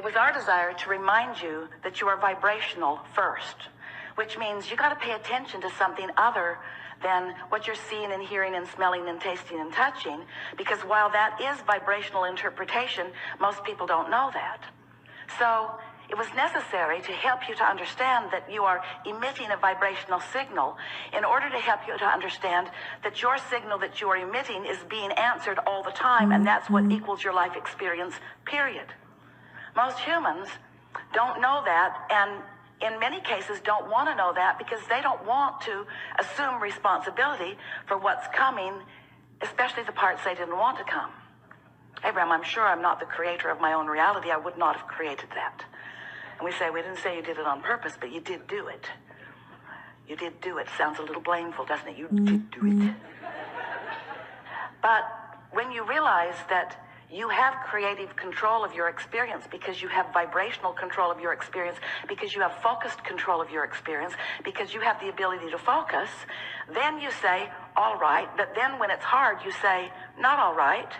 It was our desire to remind you that you are vibrational first, which means you got to pay attention to something other than what you're seeing and hearing and smelling and tasting and touching, because while that is vibrational interpretation, most people don't know that. So it was necessary to help you to understand that you are emitting a vibrational signal in order to help you to understand that your signal that you are emitting is being answered all the time, and that's what equals your life experience, period. Most humans don't know that, and in many cases don't want to know that because they don't want to assume responsibility for what's coming, especially the parts they didn't want to come. Abraham, I'm sure I'm not the creator of my own reality. I would not have created that. And we say, we didn't say you did it on purpose, but you did do it. You did do it. Sounds a little blameful, doesn't it? You did do it. But when you realize that you have creative control of your experience because you have vibrational control of your experience, because you have focused control of your experience, because you have the ability to focus, then you say, all right. But then when it's hard, you say, not all right.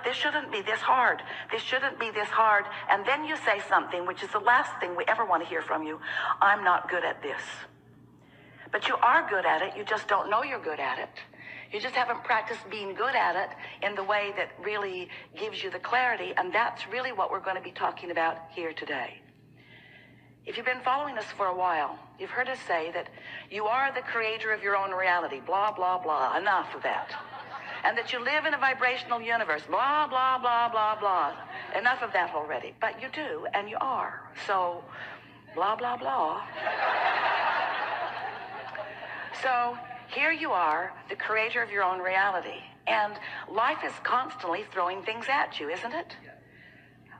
This shouldn't be this hard. This shouldn't be this hard. And then you say something, which is the last thing we ever want to hear from you. I'm not good at this. But you are good at it. You just don't know you're good at it. You just haven't practiced being good at it in the way that really gives you the clarity. And that's really what we're going to be talking about here today. If you've been following us for a while, you've heard us say that you are the creator of your own reality. Blah, blah, blah. Enough of that. And that you live in a vibrational universe, blah, blah, blah, blah, blah. Enough of that already. But you do, and you are. So, blah, blah, blah. So, here you are, the creator of your own reality. And life is constantly throwing things at you, isn't it?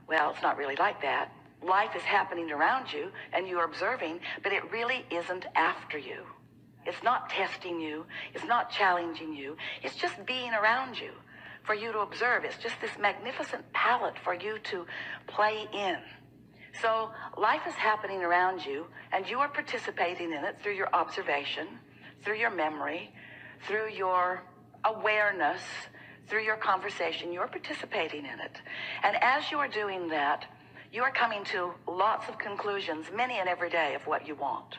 Well, it's not really like that. Life is happening around you, and you're observing, but it really isn't after you. It's not testing you. It's not challenging you. It's just being around you for you to observe. It's just this magnificent palette for you to play in. So life is happening around you, and you are participating in it through your observation, through your memory, through your awareness, through your conversation. You're participating in it. And as you are doing that, you are coming to lots of conclusions, many and every day, of what you want.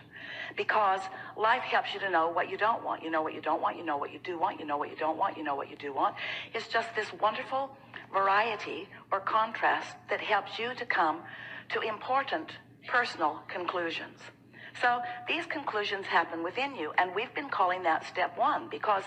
Because life helps you to know what you don't want. You know what you don't want, you know what you do want, you know what you don't want, you know what you do want. It's just this wonderful variety or contrast that helps you to come to important personal conclusions. So these conclusions happen within you, and we've been calling that step one because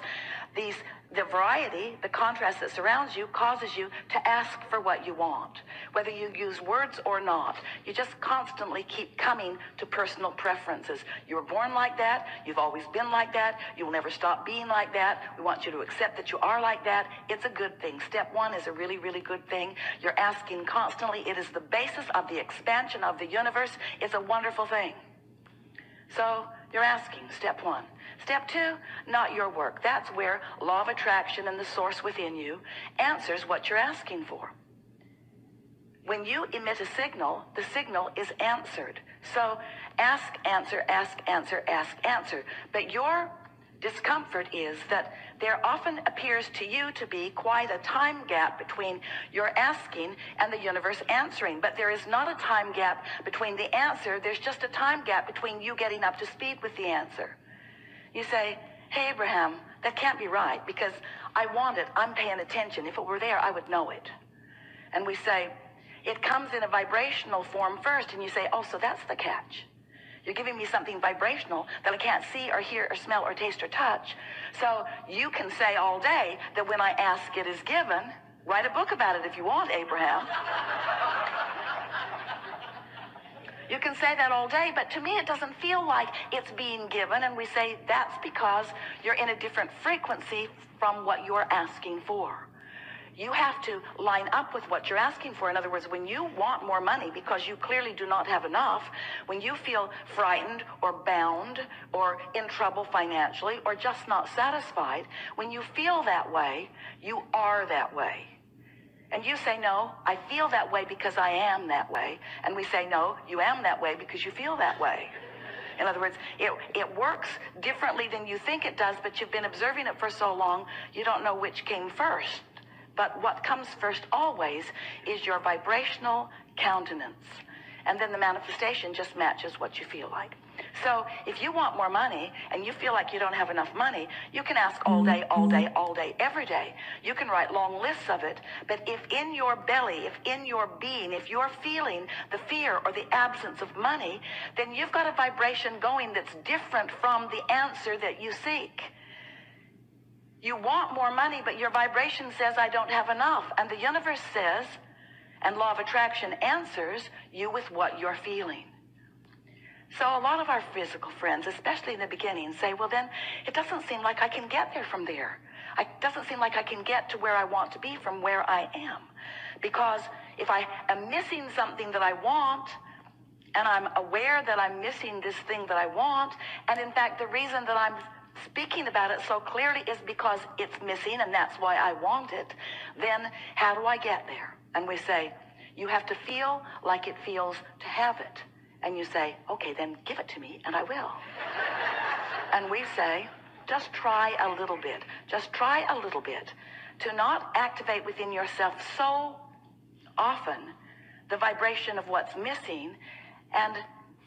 the variety, the contrast that surrounds you causes you to ask for what you want. Whether you use words or not, you just constantly keep coming to personal preferences. You were born like that. You've always been like that. You will never stop being like that. We want you to accept that you are like that. It's a good thing. Step one is a really, really good thing. You're asking constantly. It is the basis of the expansion of the universe. It's a wonderful thing. So you're asking, step one. Step two, not your work. That's where law of attraction and the source within you answers what you're asking for. When you emit a signal, the signal is answered. So ask, answer, ask, answer, ask, answer. But your discomfort is that there often appears to you to be quite a time gap between your asking and the universe answering. But there is not a time gap between the answer. There's just a time gap between you getting up to speed with the answer. You say, hey, Abraham, that can't be right because I want it. I'm paying attention. If it were there, I would know it. And we say, it comes in a vibrational form first. And you say, oh, so that's the catch. You're giving me something vibrational that I can't see or hear or smell or taste or touch. So you can say all day that when I ask, it is given. Write a book about it if you want, Abraham. You can say that all day, but to me it doesn't feel like it's being given. And we say that's because you're in a different frequency from what you're asking for. You have to line up with what you're asking for. In other words, when you want more money because you clearly do not have enough, when you feel frightened or bound or in trouble financially or just not satisfied, when you feel that way, you are that way. And you say, no, I feel that way because I am that way. And we say, no, you am that way because you feel that way. In other words, it works differently than you think it does, but you've been observing it for so long, you don't know which came first. But what comes first always is your vibrational countenance. And then the manifestation just matches what you feel like. So if you want more money and you feel like you don't have enough money, you can ask all day, all day, all day, every day. You can write long lists of it. But if in your belly, if in your being, if you're feeling the fear or the absence of money, then you've got a vibration going that's different from the answer that you seek. You want more money, but your vibration says, I don't have enough. And the universe says, and law of attraction answers you with what you're feeling. So a lot of our physical friends, especially in the beginning, say, well, then it doesn't seem like I can get there from there. It doesn't seem like I can get to where I want to be from where I am. Because if I am missing something that I want, and I'm aware that I'm missing this thing that I want, and in fact, the reason that I'm speaking about it so clearly is because it's missing, and that's why I want it, then how do I get there? And we say, you have to feel like it feels to have it. And you say, okay, then give it to me, and I will. And we say, just try a little bit. Just try a little bit to not activate within yourself so often the vibration of what's missing, and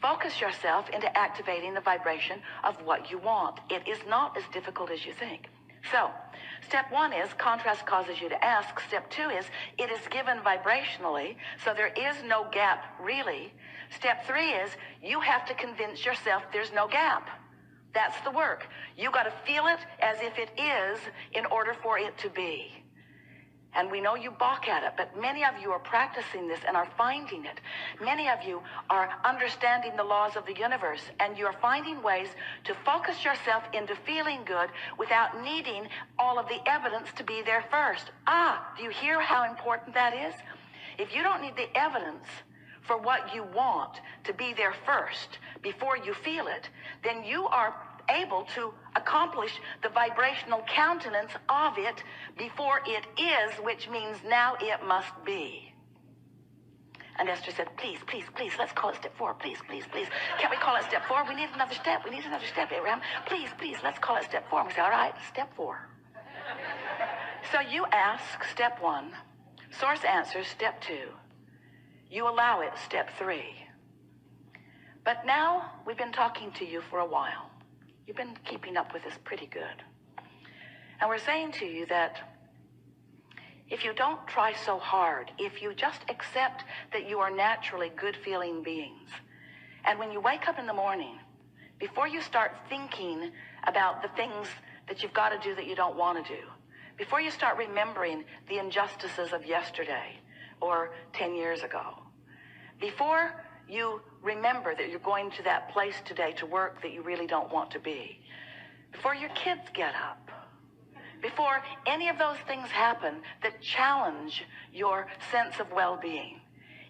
focus yourself into activating the vibration of what you want. It is not as difficult as you think. So, step 1 is contrast causes you to ask. Step 2 is it is given vibrationally, so there is no gap really. Step 3 is you have to convince yourself there's no gap. That's the work. You got to feel it as if it is in order for it to be. And we know you balk at it, but many of you are practicing this and are finding it. Many of you are understanding the laws of the universe, and you're finding ways to focus yourself into feeling good without needing all of the evidence to be there first. Do you hear how important that is? If you don't need the evidence for what you want to be there first before you feel it, then you are able to accomplish the vibrational countenance of it before it is, which means now it must be. And Esther said, please, please, please, let's call it step 4. Please, please, please. Can't we call it step 4? We need another step. We need another step, Abraham. Please, please, let's call it step 4. And we say, all right, step 4. So you ask step 1. Source answers step 2. You allow it step 3. But now we've been talking to you for a while. You've been keeping up with us pretty good. And we're saying to you that if you don't try so hard, if you just accept that you are naturally good-feeling beings, and when you wake up in the morning, before you start thinking about the things that you've got to do that you don't want to do, before you start remembering the injustices of yesterday or 10 years ago, before you remember that you're going to that place today to work that you really don't want to be, before your kids get up, before any of those things happen that challenge your sense of well-being,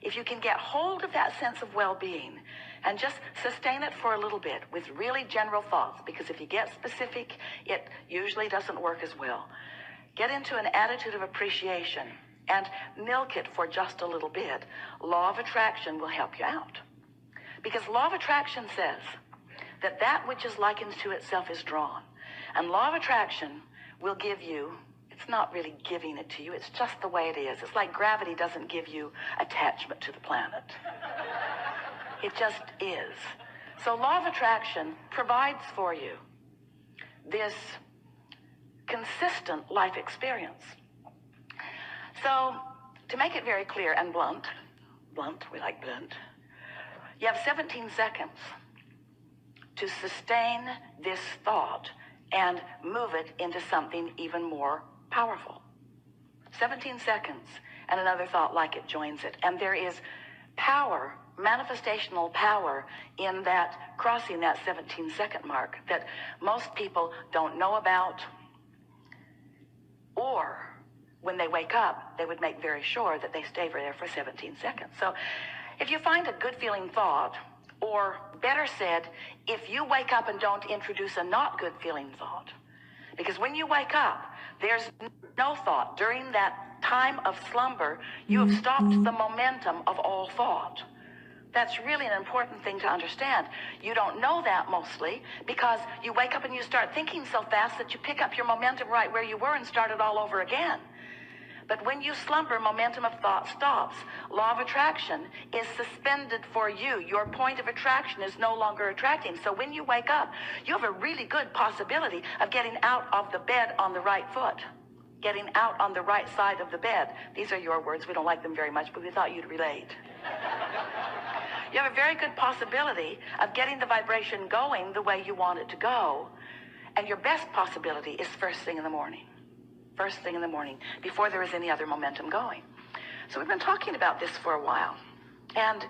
if you can get hold of that sense of well-being and just sustain it for a little bit with really general thoughts, because if you get specific, it usually doesn't work as well. Get into an attitude of appreciation and milk it for just a little bit. Law of attraction will help you out. Because law of attraction says that that which is likened to itself is drawn. And law of attraction will give you, it's not really giving it to you, it's just the way it is. It's like gravity doesn't give you attachment to the planet. It just is. So law of attraction provides for you this consistent life experience. So, to make it very clear and blunt, we like blunt, you have 17 seconds to sustain this thought and move it into something even more powerful. 17 seconds, and another thought like it joins it. And there is power, manifestational power in that, crossing that 17-second mark that most people don't know about, or when they wake up, they would make very sure that they stay there for 17 seconds. So if you find a good feeling thought, or better said, if you wake up and don't introduce a not good feeling thought, because when you wake up, there's no thought. During that time of slumber, you have stopped the momentum of all thought. That's really an important thing to understand. You don't know that mostly because you wake up and you start thinking so fast that you pick up your momentum right where you were and start it all over again. But when you slumber, momentum of thought stops. Law of attraction is suspended for you. Your point of attraction is no longer attracting. So when you wake up, you have a really good possibility of getting out of the bed on the right foot, getting out on the right side of the bed. These are your words. We don't like them very much, but we thought you'd relate. You have a very good possibility of getting the vibration going the way you want it to go. And your best possibility is first thing in the morning. First thing in the morning, before there is any other momentum going. So we've been talking about this for a while. And